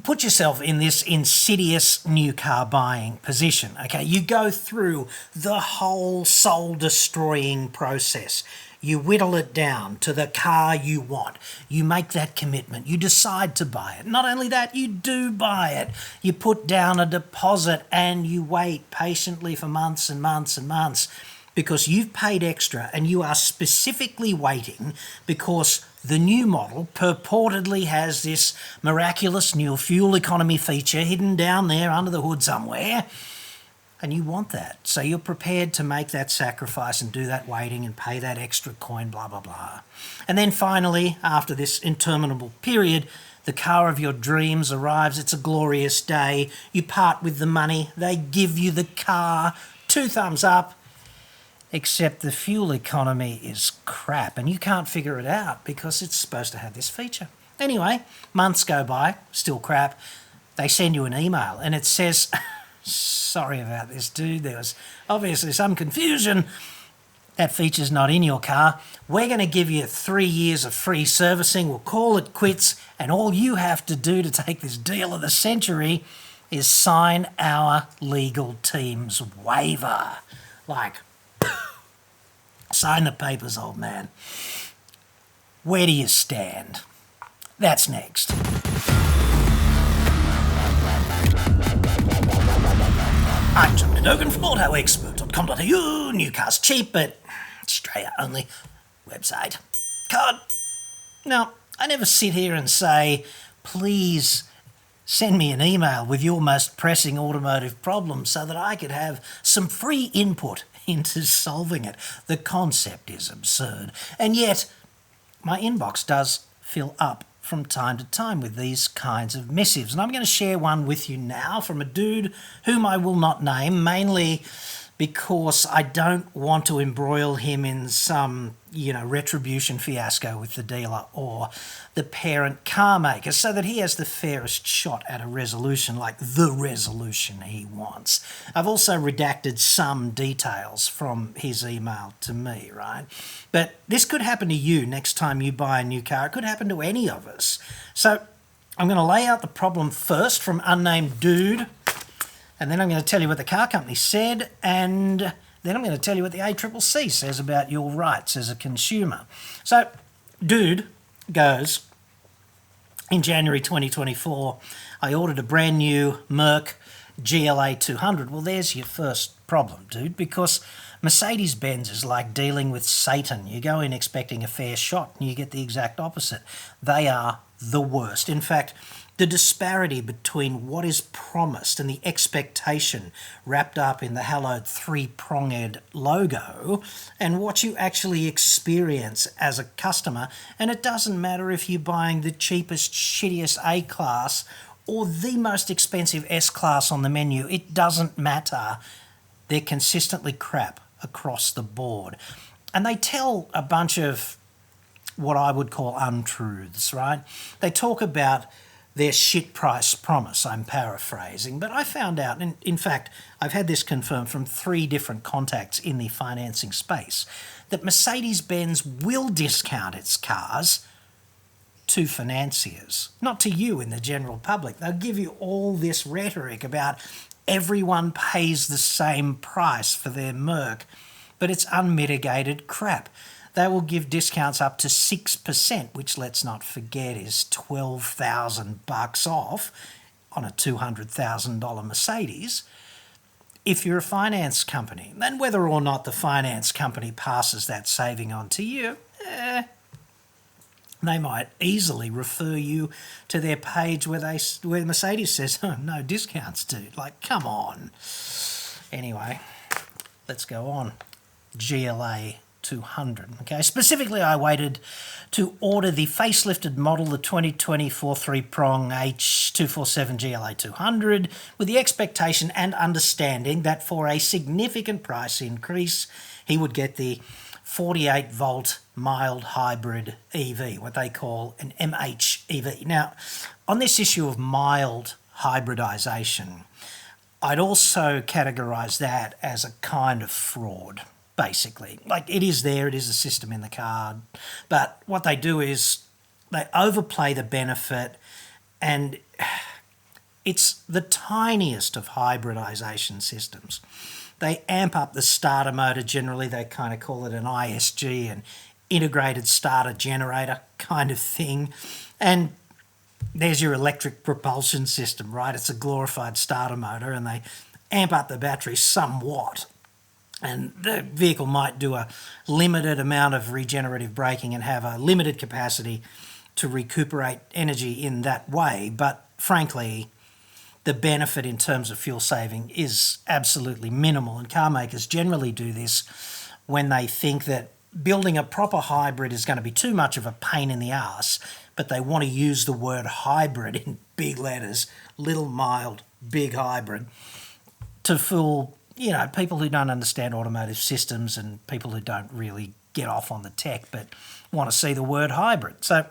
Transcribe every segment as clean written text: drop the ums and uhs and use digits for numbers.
put yourself in this insidious new car buying position. Okay, you go through the whole soul-destroying process. You whittle it down to the car you want. You make that commitment. You decide to buy it. Not only that, you do buy it. You put down a deposit and you wait patiently for months and months and months because you've paid extra and you are specifically waiting because the new model purportedly has this miraculous new fuel economy feature hidden down there under the hood somewhere. And you want that. So you're prepared to make that sacrifice and do that waiting and pay that extra coin, blah, blah, blah. And then finally, after this interminable period, the car of your dreams arrives. It's a glorious day. You part with the money. They give you the car. 2 thumbs up. Except the fuel economy is crap and you can't figure it out because it's supposed to have this feature. Anyway, months go by, still crap. They send you an email and it says... Sorry about this, dude. There was obviously some confusion. That feature's not in your car. We're going to give you 3 years of free servicing. We'll call it quits. And all you have to do to take this deal of the century is sign our legal team's waiver. Like, sign the papers, old man. Where do you stand? That's next. I'm John Cadogan from AutoExpert.com.au. New cars cheap, but Australia only. Website. Card. Now, I never sit here and say, please send me an email with your most pressing automotive problem so that I could have some free input into solving it. The concept is absurd. And yet, my inbox does fill up from time to time with these kinds of missives. And I'm going to share one with you now from a dude whom I will not name, mainly because I don't want to embroil him in some, retribution fiasco with the dealer or the parent car maker so that he has the fairest shot at a resolution, like the resolution he wants. I've also redacted some details from his email to me, right? But this could happen to you next time you buy a new car. It could happen to any of us. So I'm going to lay out the problem first from unnamed dude, and then I'm going to tell you what the car company said, and then I'm going to tell you what the ACCC says about your rights as a consumer. So, dude goes, in January 2024, I ordered a brand new Merc GLA 200. Well, there's your first problem, dude, because Mercedes-Benz is like dealing with Satan. You go in expecting a fair shot and you get the exact opposite. They are the worst. In fact, the disparity between what is promised and the expectation wrapped up in the hallowed 3-pronged logo and what you actually experience as a customer. And it doesn't matter if you're buying the cheapest, shittiest A-Class or the most expensive S-Class on the menu. It doesn't matter. They're consistently crap across the board. And they tell a bunch of what I would call untruths, right? They talk about their shit price promise, I'm paraphrasing, but I found out, and in fact, I've had this confirmed from 3 different contacts in the financing space, that Mercedes-Benz will discount its cars to financiers, not to you in the general public. They'll give you all this rhetoric about everyone pays the same price for their Merc, but it's unmitigated crap. They will give discounts up to 6%, which, let's not forget, is $12,000 off on a $200,000 Mercedes if you're a finance company. And whether or not the finance company passes that saving on to you, they might easily refer you to their page where Mercedes says, oh, no discounts, dude. Like, come on. Anyway, let's go on. GLA 200. Okay, specifically I waited to order the facelifted model, the 2024 3-prong H247 GLA 200, with the expectation and understanding that for a significant price increase, he would get the 48-volt mild hybrid EV, what they call an MHEV. Now, on this issue of mild hybridization, I'd also categorise that as a kind of fraud. Basically, like it is there, it is a system in the car, but what they do is they overplay the benefit and It's the tiniest of hybridisation systems. They amp up the starter motor generally. They kind of call it an ISG, an integrated starter generator kind of thing. And there's your electric propulsion system, right? It's a glorified starter motor, and they amp up the battery somewhat. And the vehicle might do a limited amount of regenerative braking and have a limited capacity to recuperate energy in that way. But frankly, the benefit in terms of fuel saving is absolutely minimal. And car makers generally do this when they think that building a proper hybrid is going to be too much of a pain in the ass, but they want to use the word hybrid in big letters, little mild, big hybrid, to fool, people who don't understand automotive systems and people who don't really get off on the tech but want to see the word hybrid. So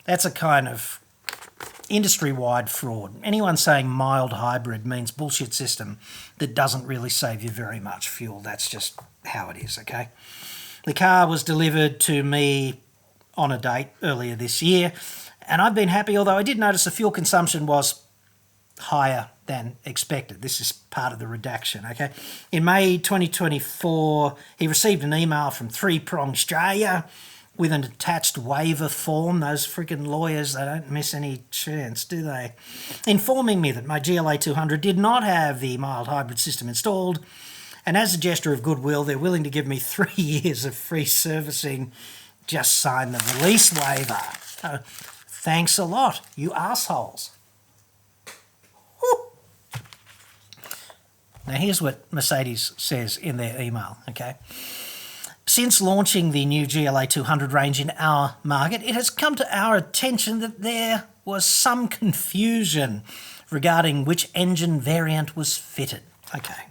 that's a kind of industry-wide fraud. Anyone saying mild hybrid means bullshit system that doesn't really save you very much fuel. That's just how it is, okay? The car was delivered to me on a date earlier this year, and I've been happy, although I did notice the fuel consumption was higher than expected. This is part of the redaction, okay? In May 2024, he received an email from Three Prong Australia with an attached waiver form. Those freaking lawyers, they don't miss any chance, do they? Informing me that my GLA 200 did not have the mild hybrid system installed, and as a gesture of goodwill, they're willing to give me 3 years of free servicing. Just sign the release waiver. Thanks a lot, you assholes. Now, here's what Mercedes says in their email, okay? Since launching the new GLA 200 range in our market, it has come to our attention that there was some confusion regarding which engine variant was fitted. Okay,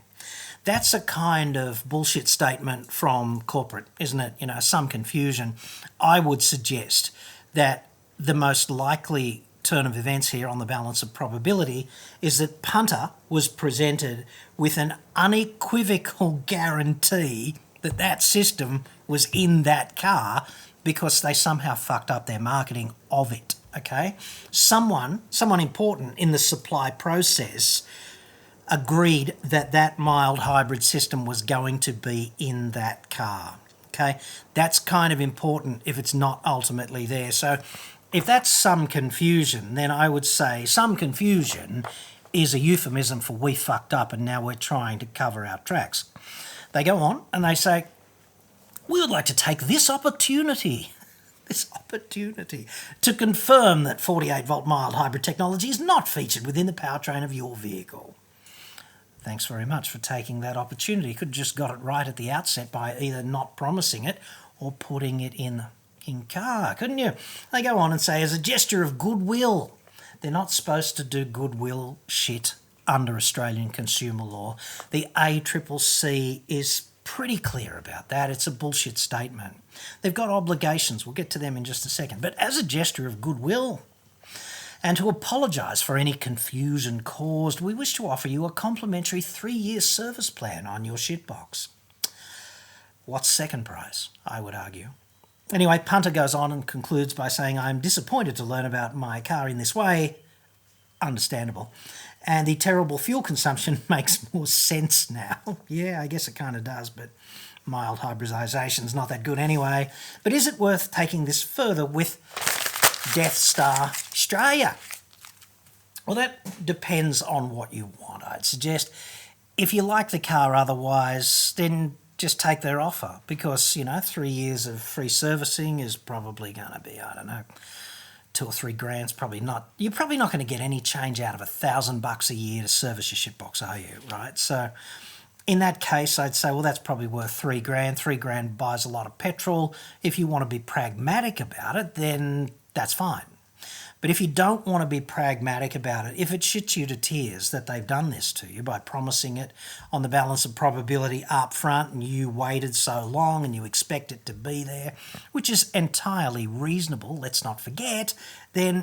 that's a kind of bullshit statement from corporate, isn't it? Some confusion. I would suggest that the most likely turn of events here on the balance of probability is that Punter was presented with an unequivocal guarantee that that system was in that car because they somehow fucked up their marketing of it, okay? Someone important in the supply process agreed that that mild hybrid system was going to be in that car, okay? That's kind of important if it's not ultimately there. So if that's some confusion, then I would say some confusion is a euphemism for we fucked up and now we're trying to cover our tracks. They go on and they say, we would like to take this opportunity to confirm that 48-volt mild hybrid technology is not featured within the powertrain of your vehicle. Thanks very much for taking that opportunity. You could have just got it right at the outset by either not promising it or putting it in car, couldn't you? They go on and say, as a gesture of goodwill, they're not supposed to do goodwill shit under Australian consumer law. The ACCC is pretty clear about that. It's a bullshit statement. They've got obligations. We'll get to them in just a second. But as a gesture of goodwill and to apologise for any confusion caused, we wish to offer you a complimentary 3-year service plan on your shitbox. What's second prize, I would argue. Anyway, Punter goes on and concludes by saying, I'm disappointed to learn about my car in this way. Understandable. And the terrible fuel consumption makes more sense now. Yeah, I guess it kind of does, but mild hybridisation's not that good anyway. But is it worth taking this further with Death Star Australia? Well, that depends on what you want. I'd suggest if you like the car otherwise, then just take their offer because, 3 years of free servicing is probably going to be, I don't know, 2 or 3 grand's probably not. You're probably not going to get any change out of $1,000 a year to service your shitbox, are you? Right? So in that case, I'd say, well, that's probably worth 3 grand. 3 grand buys a lot of petrol. If you want to be pragmatic about it, then that's fine. But if you don't want to be pragmatic about it, if it shits you to tears that they've done this to you by promising it on the balance of probability up front and you waited so long and you expect it to be there, which is entirely reasonable, let's not forget, then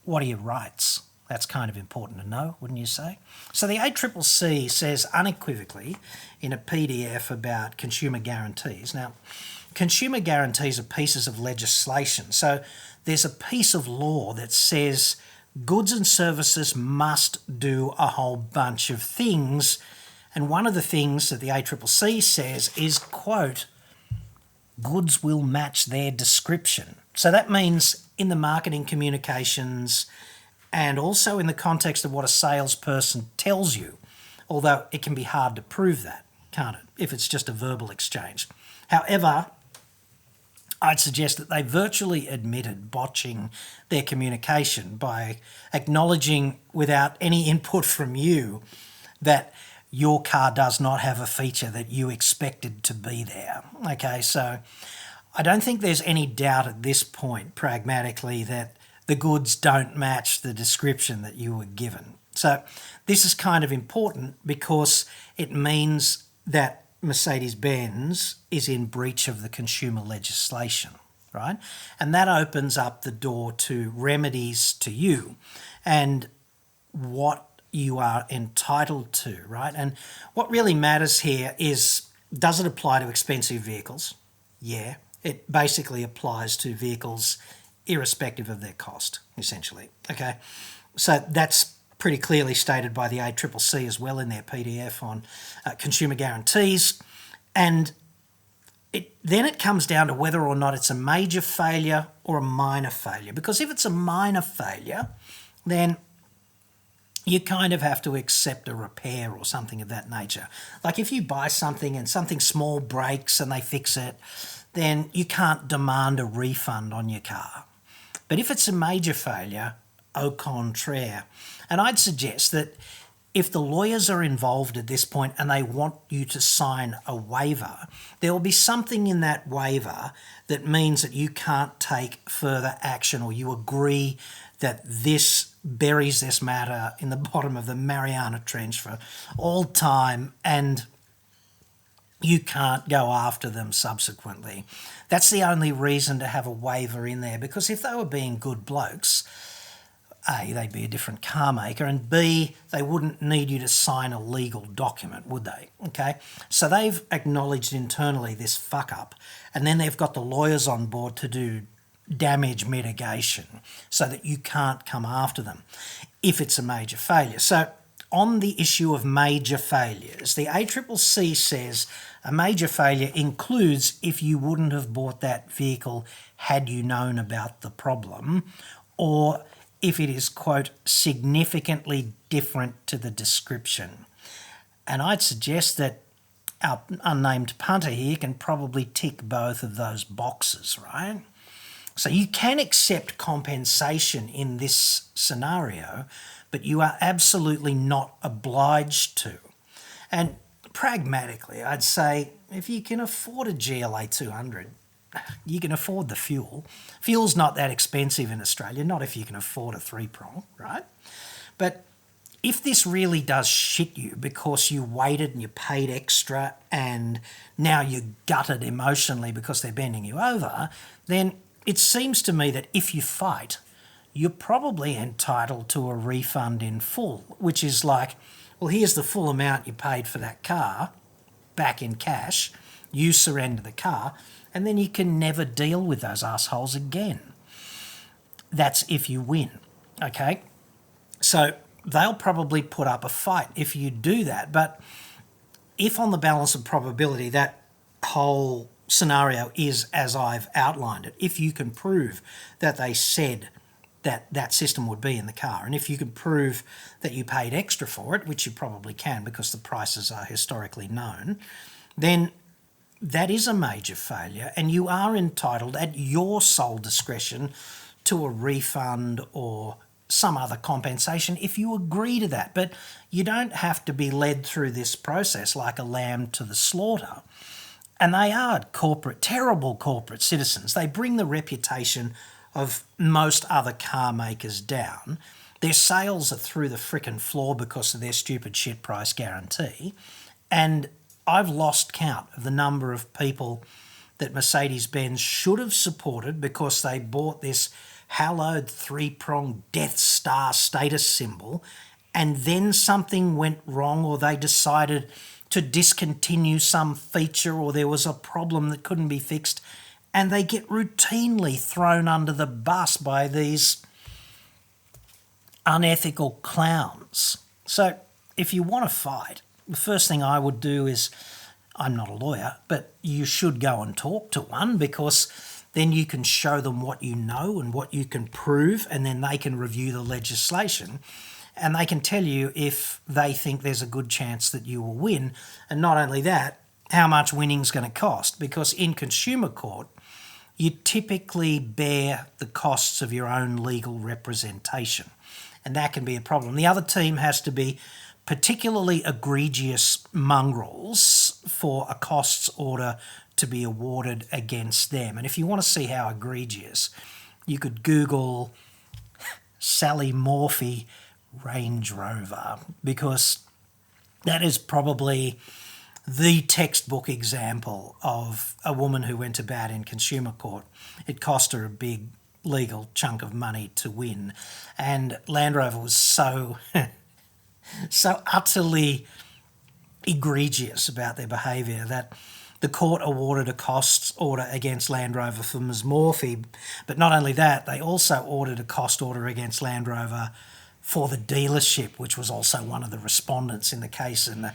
what are your rights? That's kind of important to know, wouldn't you say? So the ACCC says unequivocally in a PDF about consumer guarantees. Now, consumer guarantees are pieces of legislation. So there's a piece of law that says goods and services must do a whole bunch of things. And one of the things that the ACCC says is, quote, goods will match their description. So that means in the marketing communications and also in the context of what a salesperson tells you, although it can be hard to prove that, can't it, if it's just a verbal exchange. However, I'd suggest that they virtually admitted botching their communication by acknowledging without any input from you that your car does not have a feature that you expected to be there. Okay, so I don't think there's any doubt at this point, pragmatically, that the goods don't match the description that you were given. So this is kind of important because it means that Mercedes-Benz is in breach of the consumer legislation, right? And that opens up the door to remedies to you and what you are entitled to, right? And what really matters here is, does it apply to expensive vehicles? Yeah, it basically applies to vehicles irrespective of their cost, essentially, okay? So that's pretty clearly stated by the ACCC as well in their PDF on consumer guarantees. And then it comes down to whether or not it's a major failure or a minor failure. Because if it's a minor failure, then you kind of have to accept a repair or something of that nature. Like if you buy something and something small breaks and they fix it, then you can't demand a refund on your car. But if it's a major failure, au contraire. And I'd suggest that if the lawyers are involved at this point and they want you to sign a waiver, there will be something in that waiver that means that you can't take further action, or you agree that this buries this matter in the bottom of the Mariana Trench for all time and you can't go after them subsequently. That's the only reason to have a waiver in there, because if they were being good blokes, A, they'd be a different car maker, and B, they wouldn't need you to sign a legal document, would they? Okay, so they've acknowledged internally this fuck up, and then they've got the lawyers on board to do damage mitigation so that you can't come after them if it's a major failure. So on the issue of major failures, the ACCC says a major failure includes if you wouldn't have bought that vehicle had you known about the problem, or if it is, quote, significantly different to the description. And I'd suggest that our unnamed punter here can probably tick both of those boxes, right? So you can accept compensation in this scenario, but you are absolutely not obliged to. And pragmatically, I'd say if you can afford a GLA 200, you can afford the fuel. Fuel's not that expensive in Australia, not if you can afford a three-prong, right? But if this really does shit you because you waited and you paid extra and now you're gutted emotionally because they're bending you over, then it seems to me that if you fight, you're probably entitled to a refund in full, which is like, well, here's the full amount you paid for that car, back in cash, you surrender the car, and then you can never deal with those assholes again. That's if you win, okay? So they'll probably put up a fight if you do that, but if on the balance of probability that whole scenario is as I've outlined it, if you can prove that they said that that system would be in the car, and if you can prove that you paid extra for it, which you probably can because the prices are historically known, then that is a major failure and you are entitled at your sole discretion to a refund or some other compensation if you agree to that. But you don't have to be led through this process like a lamb to the slaughter. And they are terrible corporate citizens. They bring the reputation of most other car makers down. Their sales are through the frickin' floor because of their stupid shit price guarantee. And I've lost count of the number of people that Mercedes-Benz should have supported because they bought this hallowed three-pronged Death Star status symbol and then something went wrong, or they decided to discontinue some feature, or there was a problem that couldn't be fixed, and they get routinely thrown under the bus by these unethical clowns. So if you want to fight, the first thing I would do is, I'm not a lawyer, but you should go and talk to one, because then you can show them what you know and what you can prove, and then they can review the legislation and they can tell you if they think there's a good chance that you will win. And not only that, how much winning's going to cost, because in consumer court, you typically bear the costs of your own legal representation, and that can be a problem. The other team has to be particularly egregious mongrels for a costs order to be awarded against them. And if you want to see how egregious, you could Google Sally Morphy Range Rover, because that is probably the textbook example of a woman who went to bat in consumer court. It cost her a big legal chunk of money to win, and Land Rover was so utterly egregious about their behaviour that the court awarded a costs order against Land Rover for Ms Morphy. But not only that, they also ordered a cost order against Land Rover for the dealership, which was also one of the respondents in the case. And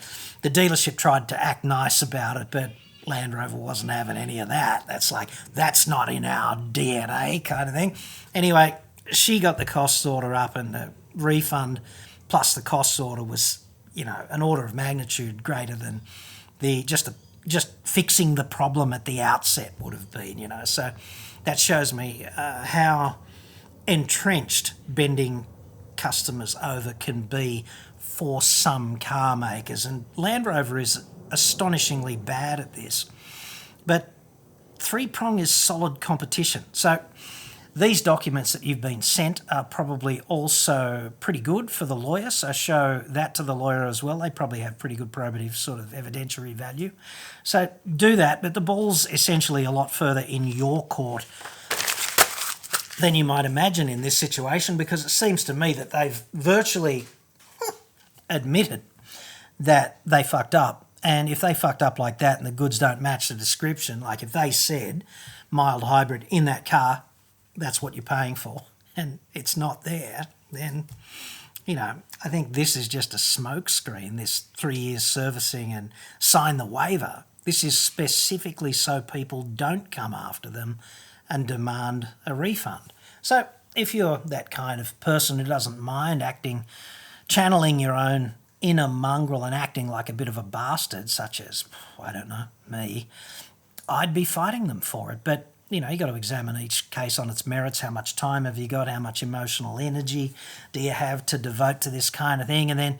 the dealership tried to act nice about it, but Land Rover wasn't having any of that. That's not in our DNA kind of thing. Anyway, she got the costs order up, and the refund plus the costs order was, an order of magnitude greater than the just fixing the problem at the outset would have been. So that shows me how entrenched bending customers over can be for some car makers, and Land Rover is astonishingly bad at this. But three-prong is solid competition. So these documents that you've been sent are probably also pretty good for the lawyer, so show that to the lawyer as well. They probably have pretty good probative sort of evidentiary value. So do that, but the ball's essentially a lot further in your court than you might imagine in this situation, because it seems to me that they've virtually admitted that they fucked up. And if they fucked up like that and the goods don't match the description, like if they said mild hybrid in that car, that's what you're paying for, and it's not there, then, I think this is just a smokescreen, this 3 years servicing and sign the waiver. This is specifically so people don't come after them and demand a refund. So if you're that kind of person who doesn't mind channeling your own inner mongrel and acting like a bit of a bastard, such as, I don't know, me, I'd be fighting them for it. But you've got to examine each case on its merits. How much time have you got? How much emotional energy do you have to devote to this kind of thing? And then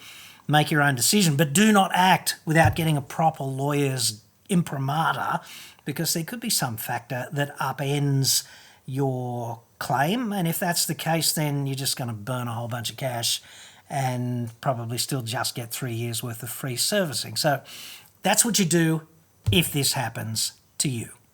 make your own decision. But do not act without getting a proper lawyer's imprimatur, because there could be some factor that upends your claim. And if that's the case, then you're just going to burn a whole bunch of cash and probably still just get 3 years worth of free servicing. So that's what you do if this happens to you.